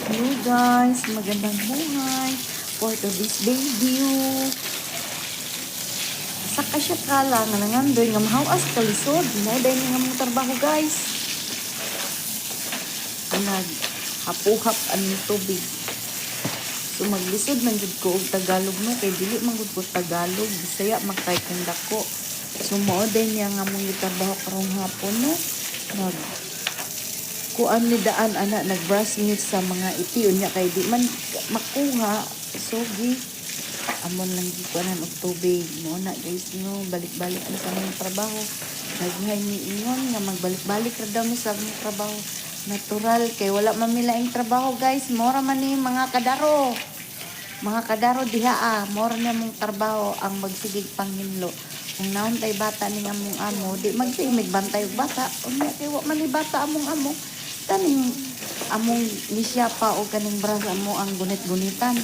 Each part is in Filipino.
Hello guys, magandang buhay for today's video. Sa kasya kala nga nangandoy nga mahawas kalisod, hinay nga mong trabaho guys. Anag hapuhap ang tubig. So maglisod man jud ko og Tagalog no kay dili man gud ko Tagalog, Bisaya makay kung dako. So mao din nga mong trabaho karong hapon no. Nag kuan ni daan ana nagbrush ni sa mga iti unya kay di man makuha so gi amon lang gi kuanan og tubig mo na guys no balik-balik na sa mga trabaho naghay ni ingon nga magbalik-balik ra daw mi sa mga trabaho natural kay wala man milaing trabaho guys mora man ni mga kadaro diha mora na mong trabaho ang magsigig panghinlo kung naon tay bata ni among amo di magsimig bantay og bata unya kay wa man ni bata among amo taning among nisya pa o kaning brasa mo ang gunit-gunitan.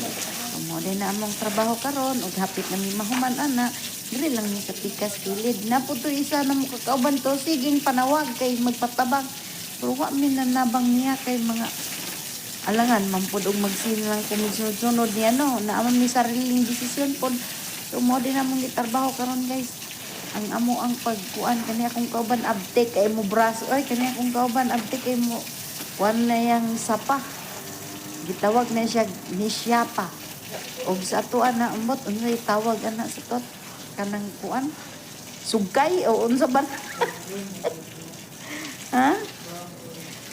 Amo din na among trabaho karon ug hapit na mi mahuman ana. Dili lang ni katikas kilid. Naputo isa na mo kakauban to siging panawag kay magpatabang. Pero wa mi nanabang niya kay mga alangan mampud og magsilang kumisunod niya no. Naaman mi sariling desisyon pod. So mo din among gitrabaho karon guys. Ang amo ang pagkuan kani akong kauban abtek kay mo braso ay kani akong kauban abtek kay mo kuan na yang sapa gitawag na siya nisyapa og sa ato ana ambot unsay tawag ana sa tot kanang kuan sugkay o unsa ba ha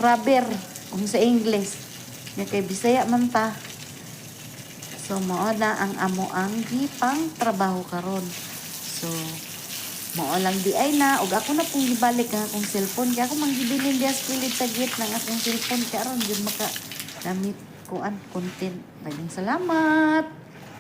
rubber kung sa English nga kay Bisaya man ta so mao na ang amo ang gipang trabaho karon so mao lang di ay na ug ako na pong gibalik ang akong cellphone kaya ako manggibilin diya sa kilid sa gate ng akong cellphone kaya aron gyud maka damit kuan content. Maraming salamat.